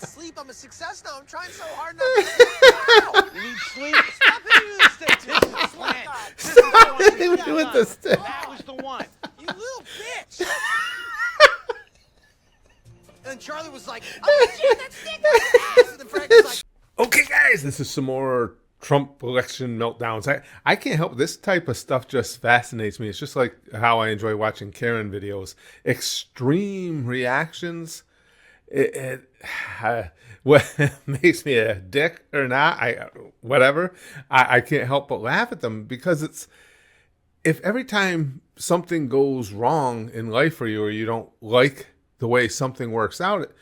need sleep. I'm a success now. I'm trying so hard not to sleep. You need sleep? Stop hitting me with the stick. This is the plan. This is Stop the one hitting we me got with done. the stick. That was the one. You little bitch. And Charlie was like, I'm gonna shoot that stick on his ass. And then Frank was like, Okay, guys, this is some more Trump election meltdowns. I can't help this type of stuff just fascinates me. It's just like how I enjoy watching Karen videos. Extreme reactions. What makes me a dick or not, whatever. I can't help but laugh at them because it's, if every time something goes wrong in life for you or you don't like the way something works out,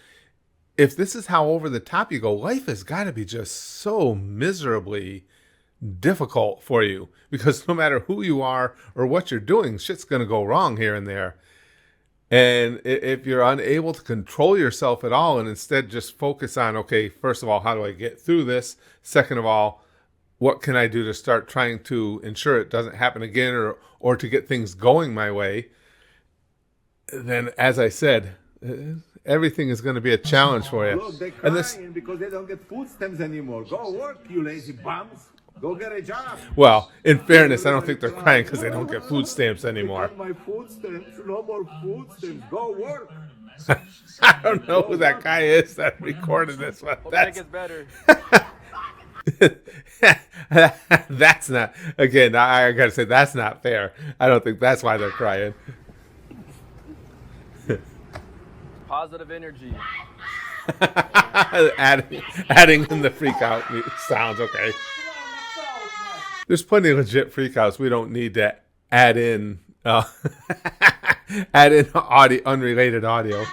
if this is how over the top you go, life has got to be just so miserably difficult for you because no matter who you are or what you're doing, shit's going to go wrong here and there. And if you're unable to control yourself at all and instead just focus on, okay, first of all, how do I get through this? Second of all, what can I do to start trying to ensure it doesn't happen again or to get things going my way? Then, as I said, everything is going to be a challenge for you. Look, they're crying because they don't get food stamps anymore. Go work, you lazy bums. Go get a job. Well, in fairness, I don't think they're crying because they don't get food stamps anymore. Got my food stamps. No more food stamps. Go work. I don't know who that guy is that recorded this one. Hope that gets better. That's not, again, I gotta say, that's not fair. I don't think that's why they're crying. Positive energy. adding in the freak out sounds, okay. There's plenty of legit freakouts. We don't need to add in audio, unrelated audio.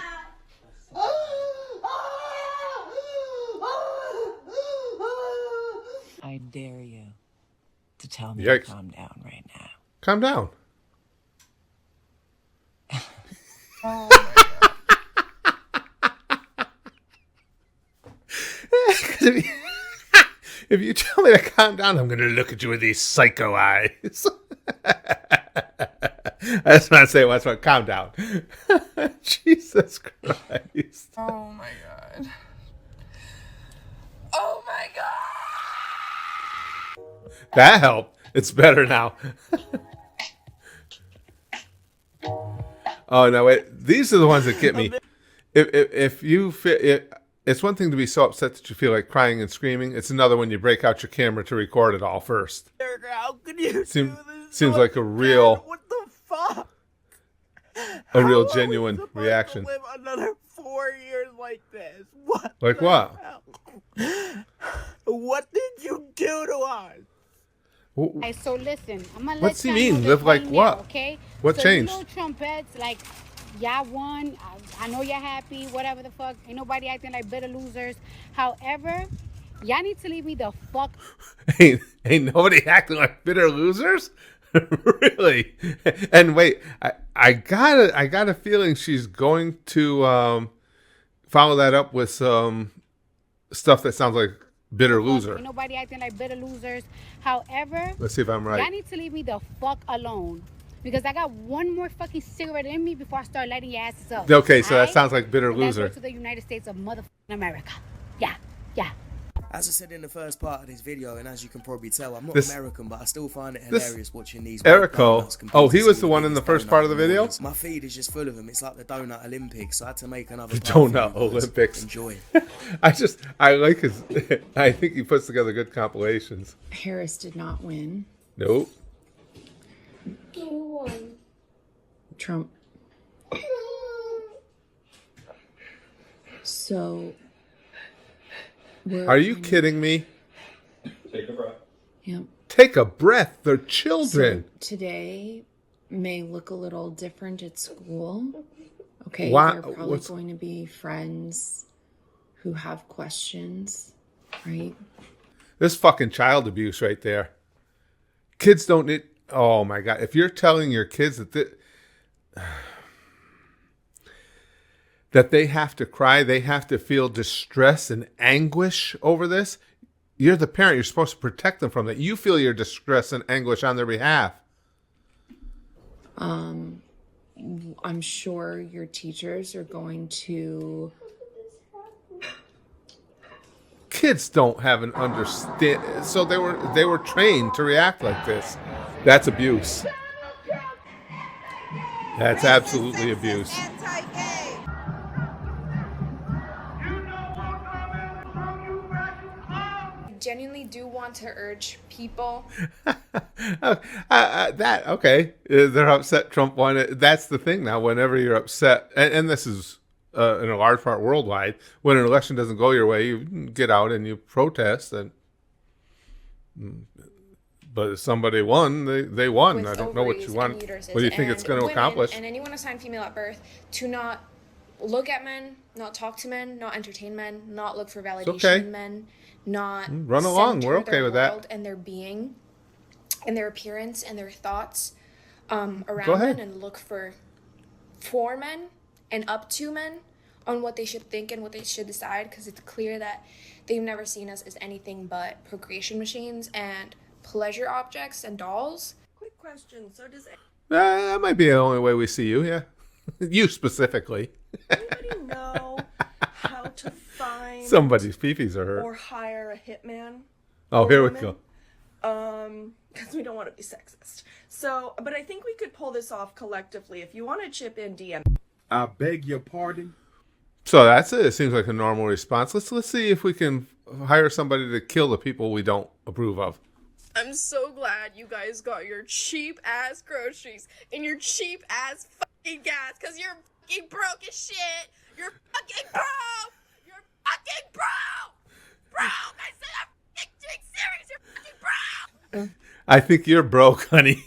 I dare you to tell me Yikes. to calm down right now. Calm down. If you tell me to calm down, I'm going to look at you with these psycho eyes. That's not saying what's what. Calm down. Jesus Christ. Oh my god. Oh my god. That helped. It's better now. Oh, no, wait. These are the ones that get me. If you feel... It's one thing to be so upset that you feel like crying and screaming. It's another when you break out your camera to record it all first. how could you do this? Seems like a real... What the fuck? A real genuine reaction. Live another 4 years like this. What? Like what? Hell? What did you do to us? Hey, so listen, I'm gonna let What's he y'all mean? know this Live like right what? now, okay? What so changed? You know, trumpets, like, y'all won. I know you're happy, whatever the fuck. Ain't nobody acting like bitter losers. However, y'all need to leave me the fuck. Ain't nobody acting like bitter losers? Really? And wait, I got a feeling she's going to follow that up with some stuff that sounds like bitter loser. Ain't nobody acting like bitter losers. However, Let's see if I'm right. y'all need to leave me the fuck alone. Because I got one more fucking cigarette in me before I start lighting your asses up. Okay, so that Alright? sounds like bitter And that's loser. to the United States of motherfucking America. Yeah. As I said in the first part of this video, and as you can probably tell, I'm not This- American, but I still find it this hilarious watching these. Erico. donuts compete Oh, he to was see the who one can in the eat first donut part of the in video? mornings. My feed is just full of them. It's like the Donut Olympics. So I had to make another. The part for Donut you guys. Olympics. Enjoy. I like his. I think he puts together good compilations. Harris did not win. Nope. Who won? Trump. So, Are you kidding me? Take a breath. Yep. Take a breath. They're children. So today may look a little different at school. Okay, Why- there are probably what's- going to be friends who have questions, right? This fucking child abuse right there. Kids don't need... Oh, my God. If you're telling your kids that they have to cry, they have to feel distress and anguish over this, you're the parent. You're supposed to protect them from that. You feel your distress and anguish on their behalf. I'm sure your teachers are going to kids don't have an understand. So they were trained to react like this. That's abuse. That's absolutely abuse. Genuinely do want to urge people. Okay. They're upset Trump won it. That's the thing now. Whenever you're upset, and this is in a large part worldwide, when an election doesn't go your way, you get out and you protest. But if somebody won, they won. With I don't know what you want. uteruses What do you think it's going to women accomplish? And anyone assigned female at birth to not look at men, not talk to men, not entertain men, not look for validation okay. in men, not run along. center We're okay their with world that. and their being and their appearance and their thoughts around ahead. men, and look for men and up to men on what they should think and what they should decide, because it's clear that they've never seen us as anything but procreation machines and pleasure objects and dolls. Quick question. So does That might be the only way we see you, yeah. You specifically. anybody know how to find Somebody's peepees are hurt. or hire a hitman? Oh, or here we woman? go. Because we don't want to be sexist. So, but I think we could pull this off collectively. If you want to chip in, DM. I beg your pardon? So that's it. It seems like a normal response. Let's see if we can hire somebody to kill the people we don't approve of. I'm so glad you guys got your cheap ass groceries and your cheap ass fucking gas, because you're fucking broke as shit. You're fucking broke. You're fucking broke. Broke. I said I'm fucking being serious. You're fucking broke. I think you're broke, honey.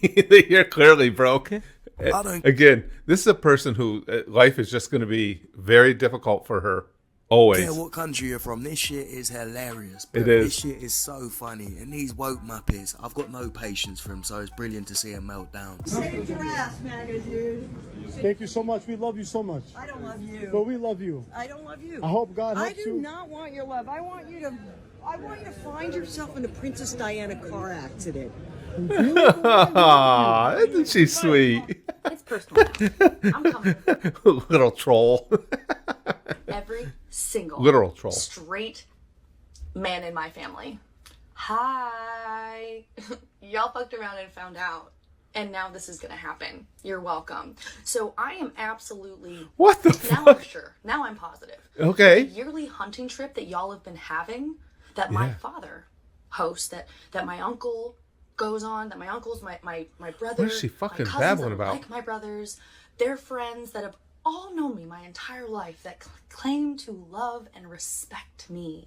You're clearly broke. Again, this is a person who life is just going to be very difficult for her. Always. Care what country you're from, this shit is hilarious. It is. This shit is so funny. And these woke muppets, I've got no patience for them, so it's brilliant to see them melt down. Save your ass, magazine. Thank you so much. We love you so much. I don't love you. But we love you. I don't love you. I hope God helps you. I do not want your love. I want you to find yourself in a Princess Diana car accident. Aw, isn't she sweet? It's personal. I'm coming. Little troll. Every single literal troll straight man in my family. Hi. Y'all fucked around and found out. And now this is going to happen. You're welcome. So I am absolutely... What the now fuck? I'm sure. Now I'm positive. Okay. The yearly hunting trip that y'all have been having, that my father hosts, that my uncle goes on, that my uncles, my brother... What is she fucking my cousins babbling that about? like my brothers, their friends that have all known me my entire life, that claim to love and respect me,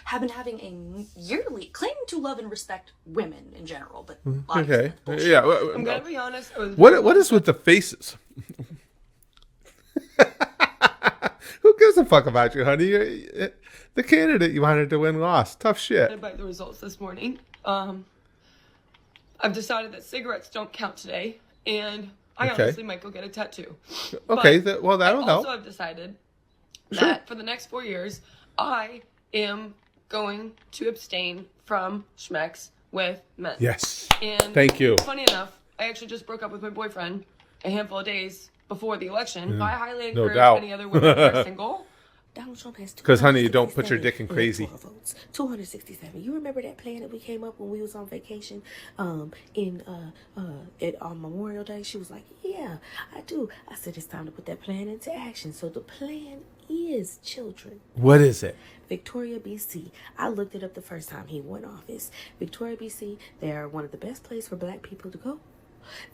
have been having a yearly claim to love and respect women in general, but okay, yeah. I'm gonna be honest. What is with the faces? Who gives a fuck about you, honey? The candidate you wanted to win lost. Tough shit. About the results this morning. I've decided that cigarettes don't count today, and I honestly might go get a tattoo. Okay, well that'll help. Also, I've decided that for the next 4 years, I am going to abstain from schmecks with men. Yes. And thank you. Funny enough, I actually just broke up with my boyfriend a handful of days before the election. I highly encourage any other women who are single. Donald Trump has because, honey, you don't put your dick in crazy. 267. You remember that plan that we came up when we was on vacation on Memorial Day? She was like, yeah, I do. I said, it's time to put that plan into action. So the plan is, children. What is it? Victoria, BC. I looked it up the first time he won office. Victoria, BC, they are one of the best places for black people to go.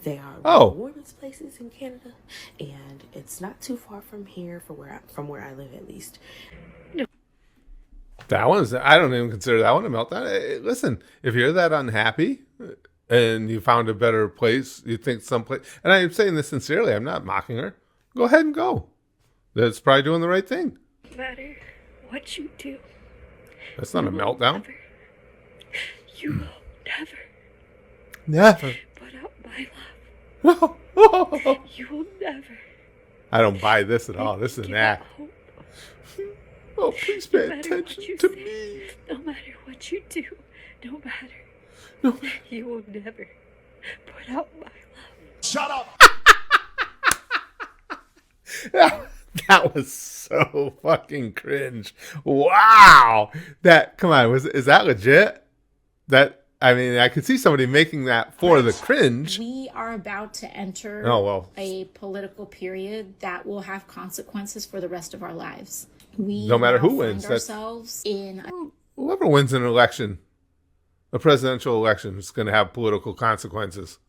They are one of the warmest places in Canada, and it's not too far from here, from where I live at least. That one is, I don't even consider that one a meltdown. Listen, if you're that unhappy and you found a better place, you think someplace, and I'm saying this sincerely, I'm not mocking her. Go ahead and go. That's probably doing the right thing. No matter what you do, that's not a meltdown. You will never. Put out my love. You will never. I don't buy this at all. This is an act. Oh, please pay attention to me. No matter what you do, no matter. You will never put out my love. Shut up. That was so fucking cringe. Wow. Come on, is that legit? I mean, I could see somebody making that for the cringe. We are about to enter a political period that will have consequences for the rest of our lives. We no matter who find wins, ourselves in whoever wins an election, a presidential election, is going to have political consequences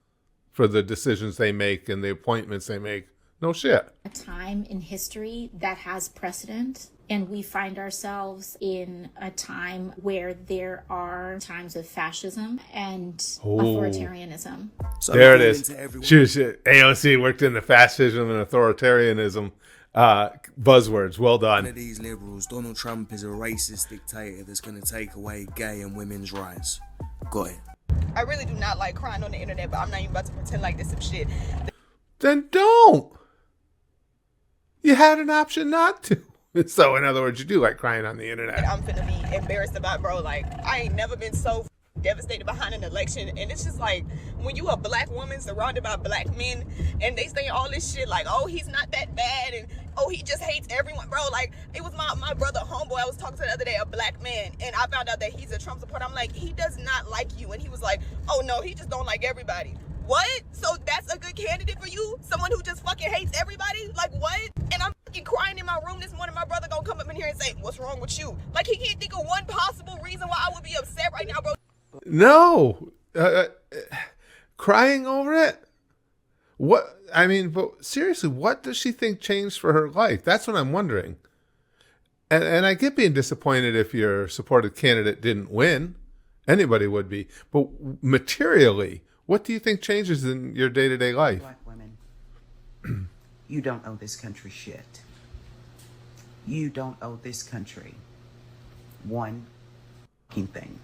for the decisions they make and the appointments they make. No shit. a time in history that has precedent. And we find ourselves in a time where there are times of fascism and authoritarianism. So there it is. AOC worked in the fascism and authoritarianism buzzwords. Well done. One of these liberals, Donald Trump, is a racist dictator that's going to take away gay and women's rights. Got it. I really do not like crying on the internet, but I'm not even about to pretend like this some shit. Then don't. You had an option not to. So, in other words, you do like crying on the internet. I'm finna be embarrassed about, bro. Like, I ain't never been so devastated behind an election. And it's just like, when you a black woman surrounded by black men, and they say all this shit like, oh, he's not that bad, and oh, he just hates everyone, bro. Like, it was my brother, homeboy, I was talking to the other day, a black man, and I found out that he's a Trump supporter. I'm like, he does not like you. And he was like, oh, no, he just don't like everybody. What? So that's a good candidate for you? Someone who just fucking hates everybody? Like, what? And I'm fucking crying in my room this morning. My brother gonna come up in here and say, what's wrong with you? Like, he can't think of one possible reason why I would be upset right now, bro. No. Crying over it? What? I mean, but seriously, what does she think changed for her life? That's what I'm wondering. And I get being disappointed if your supported candidate didn't win. Anybody would be. But materially, what do you think changes in your day-to-day life? Black women, you don't owe this country shit. You don't owe this country one fucking thing.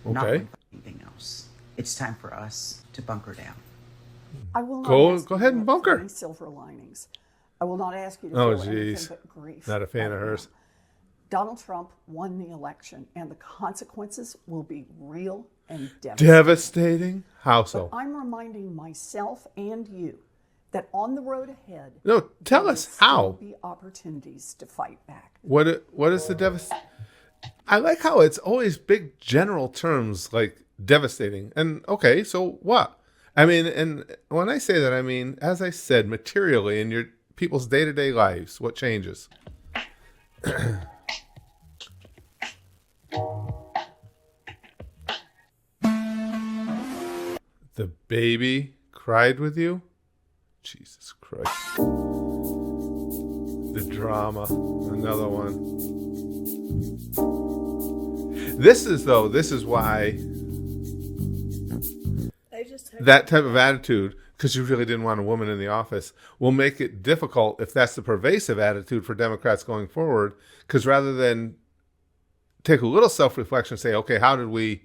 Not Okay. one fucking thing else. It's time for us to bunker down. I will not Go ask ahead you and to bunker. find silver linings. I will not ask you to Oh, feel anything geez. but grief. Not a fan of right hers. now. Donald Trump won the election, and the consequences will be real and devastating. Devastating? How so? But I'm reminding myself and you that on the road ahead, No, tell there us will still how. be opportunities to fight back. What is the devastation? I like how it's always big general terms like devastating. And okay, so what? I mean, and when I say that, I mean, as I said, materially in your people's day-to-day lives, what changes? The baby cried with you? Jesus Christ. The drama. Another one. This is why that type of attitude, because you really didn't want a woman in the office, will make it difficult if that's the pervasive attitude for Democrats going forward. Because rather than take a little self-reflection and say, okay, how did we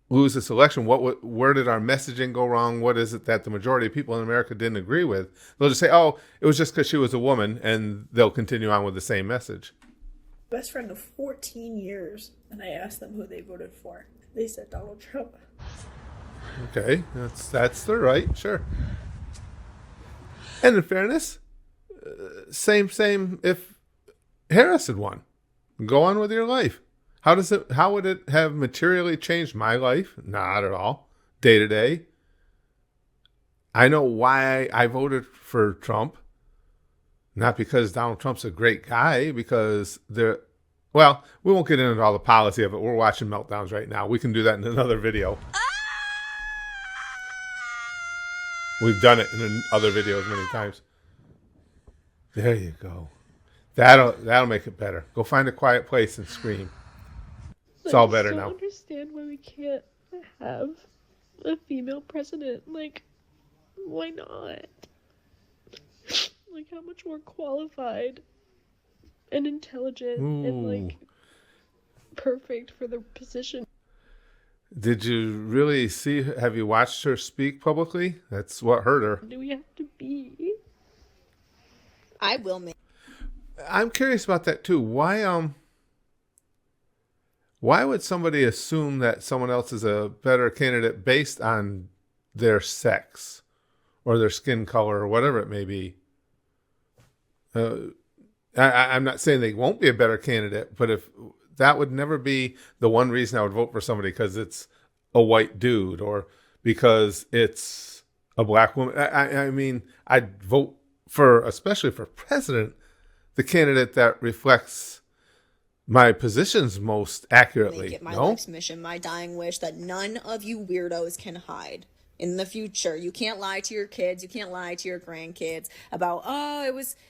lose this election? Where did our messaging go wrong? What is it that the majority of people in America didn't agree with? They'll just say, oh, it was just because she was a woman, and they'll continue on with the same message. Best friend of 14 years, and I asked them who they voted for. They said Donald Trump. Okay, that's their right, sure. And in fairness, same if Harris had won. Go on with your life. How would it have materially changed my life? Not at all. Day to day. I know why I voted for Trump. Not because Donald Trump's a great guy, because well, we won't get into all the policy of it. We're watching Meltdowns right now. We can do that in another video. We've done it in other videos many times. There you go. That'll make it better. Go find a quiet place and scream. It's all better now. I don't understand why we can't have a female president. Like, why not? Like, how much more qualified and intelligent and, like, perfect for the position. Did you really have you watched her speak publicly? That's what hurt her. Do we have to be? I will make. I'm curious about that too. Why would somebody assume that someone else is a better candidate based on their sex or their skin color or whatever it may be? I'm not saying they won't be a better candidate, but if that would never be the one reason I would vote for somebody because it's a white dude or because it's a black woman. I mean, I'd vote for, especially for president, the candidate that reflects my positions most accurately. Make it my life's mission, my dying wish that none of you weirdos can hide. In the future, you can't lie to your kids, you can't lie to your grandkids about, oh,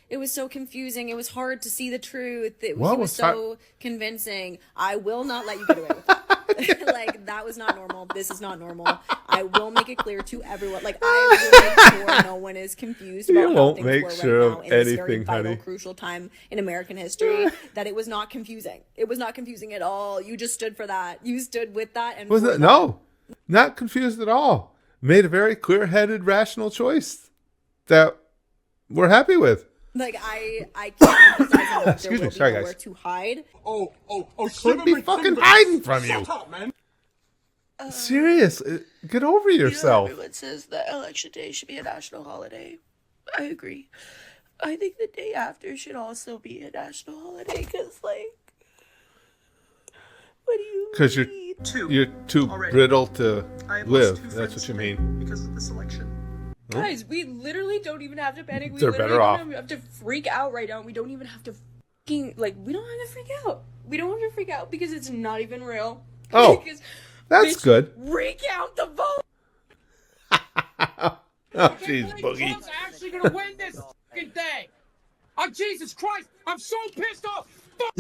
it was so confusing, it was hard to see the truth, he was so convincing. I will not let you get away with that. Like, that was not normal. This is not normal. I will make it clear to everyone. Like, I will make sure no one is confused about how things were right now in this very vital, crucial time in American history, that it was not confusing. It was not confusing at all. You just stood for that. You stood with that. And was it? No, not confused at all. Made a very clear-headed, rational choice that we're happy with. Like, I can't emphasize enough. There will be nowhere to hide. Oh, shouldn't be fucking hiding from you. Shut up, man. Serious, get over yourself. Everyone says that election day should be a national holiday. I agree. I think the day after should also be a national holiday because, like, what do you? Because you're too brittle to live. That's what you mean. Because of this election. Guys, we literally don't even have to panic. We They're literally better off. don't have to freak out right now. We don't even have to we don't have to freak out. We don't have to freak out because it's not even real. Oh, because, that's good. Recount the vote. Oh, jeez, Boogie. Trump's actually gonna win this fucking thing. Oh, Jesus Christ! I'm so pissed off.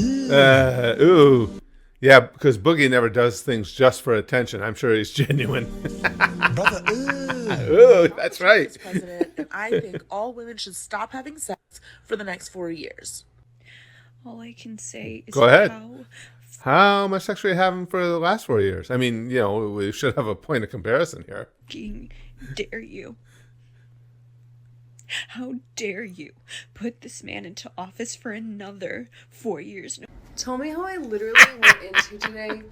Ooh. Yeah, because Boogie never does things just for attention. I'm sure he's genuine. Brother, ooh, that's right. President, and I think all women should stop having sex for the next 4 years. All I can say is Go ahead. How much sex were you having for the last 4 years? I mean, you know, we should have a point of comparison here. Dare you? How dare you put this man into office for another 4 years? Tell me how I literally went into today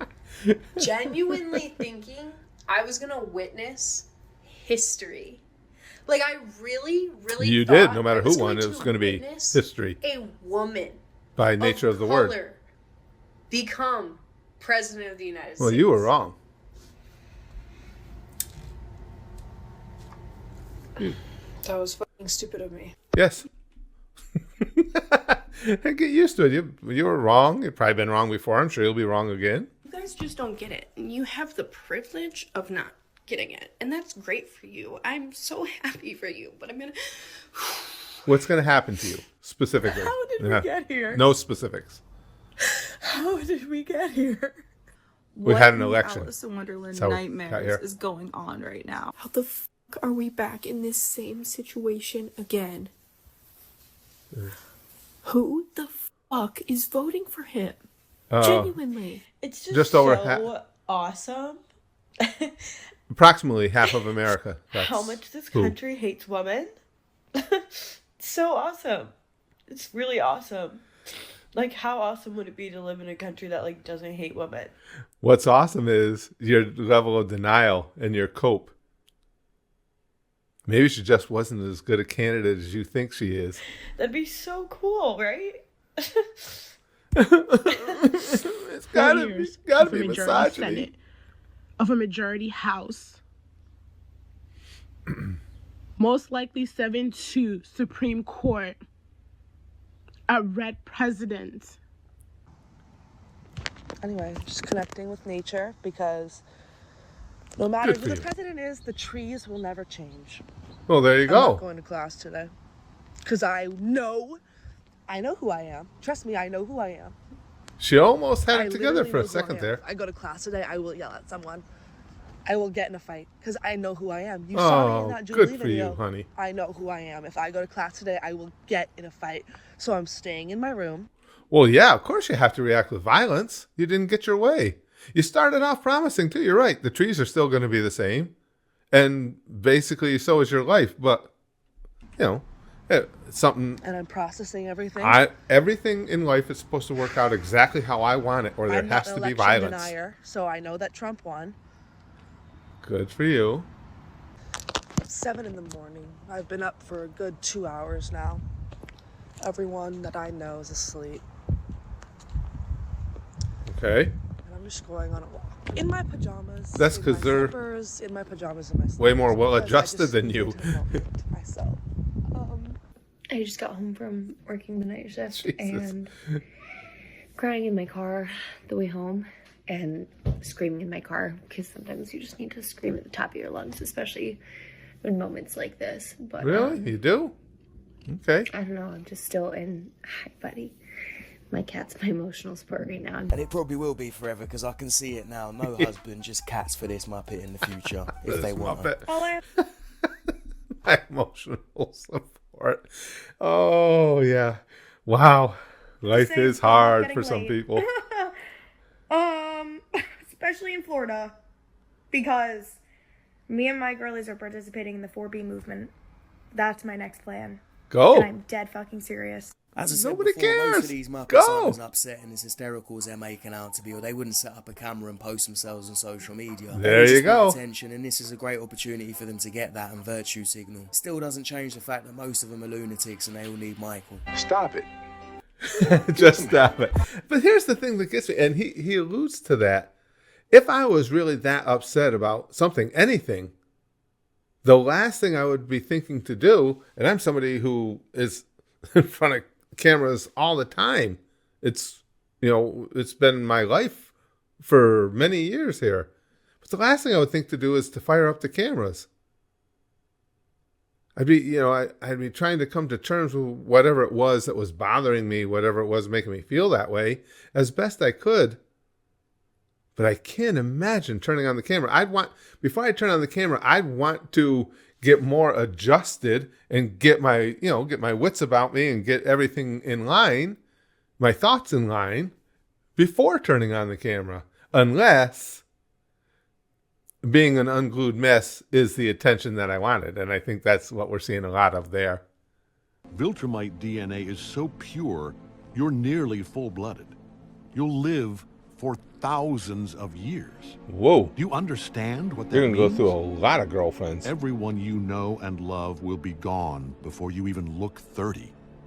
genuinely thinking I was gonna witness history. Like, I really You thought did, no matter I was who won, going it was to going to be witness history a woman by nature of the word. color become president of the United States. Well, you were wrong. That was fucking stupid of me. Yes. Get used to it. You were wrong. You've probably been wrong before. I'm sure you'll be wrong again. You guys just don't get it. And you have the privilege of not getting it. And that's great for you. I'm so happy for you. But I'm going to... What's going to happen to you specifically? How did we get here? No specifics. How did we get here? We had an election. Alice in Wonderland That's how we got nightmares here. is going on right now. How the fuck are we back in this same situation again? Who the fuck is voting for him? Genuinely. It's just over so awesome. Approximately half of America. That's How much this who. country hates women. So awesome. It's really awesome. Like, how awesome would it be to live in a country that, like, doesn't hate women? What's awesome is your level of denial and your cope. Maybe she just wasn't as good a candidate as you think she is. That'd be so cool, right? It's gotta be misogyny. Senate, of a majority House. Most likely 7-2 Supreme Court. A red president. Anyway, just connecting with nature because no matter Good who for the you. president is, the trees will never change. Well, there you I'm go. not going to class today because I know who I am. Trust me, I know who I am. She almost had I it together literally for a know who I second am. there. If I go to class today, I will yell at someone. I will get in a fight because I know who I am. You saw me in that good Jubilee for video. you, honey. I know who I am. If I go to class today, I will get in a fight. So I'm staying in my room. Well, yeah, of course you have to react with violence. You didn't get your way. You started off promising, too. You're right. The trees are still going to be the same. And basically, so is your life. But, you know, it's something... And I'm processing everything. Everything in life is supposed to work out exactly how I want it, or there has to be I'm not an violence. election denier, so I know that Trump won. Good for you. 7 in the morning. I've been up for a good 2 hours now. Everyone that I know is asleep. Okay. And I'm just going on a walk. In my pajamas. That's in 'cause my they're slippers, in my pajamas, in my slippers. Way more well because I adjusted just than need you. to moment myself. I just got home from working the night shift Jesus. and crying in my car the way home and screaming in my car because sometimes you just need to scream at the top of your lungs, especially in moments like this. But Really? You do? Okay. I don't know. I'm just still in. Hi, buddy. My cat's my emotional support right now. And it probably will be forever because I can see it now. No husband, just cats for this Muppet in the future if they want her. My emotional support. Oh, yeah. Wow. Life is hard for some people. Especially in Florida, because me and my girlies are participating in the 4B movement. That's my next plan. Go. And I'm dead fucking serious. As I said Nobody before, most cares. of these Muppets Go. aren't as upset and as hysterical as they're making out to be, or they wouldn't set up a camera and post themselves on social media. There They you just want go. Attention, and this is a great opportunity for them to get that and virtue signal. Still doesn't change the fact that most of them are lunatics and they all need Michael. Stop it. Just stop it. But here's the thing that gets me, and he alludes to that. If I was really that upset about something, anything, the last thing I would be thinking to do, and I'm somebody who is in front of cameras all the time. It's been my life for many years here. But the last thing I would think to do is to fire up the cameras. I'd be trying to come to terms with whatever it was that was bothering me, whatever it was making me feel that way, as best I could. But I can't imagine turning on the camera. Before I turn on the camera, I'd want to get more adjusted and get my wits about me and get everything in line, my thoughts in line, before turning on the camera. Unless being an unglued mess is the attention that I wanted. And I think that's what we're seeing a lot of there. Viltrumite DNA is so pure, you're nearly full-blooded. You'll live for thousands of years. Whoa. Do you understand what that You're going to go means? through a lot of girlfriends. Everyone you know and love will be gone before you even look 30.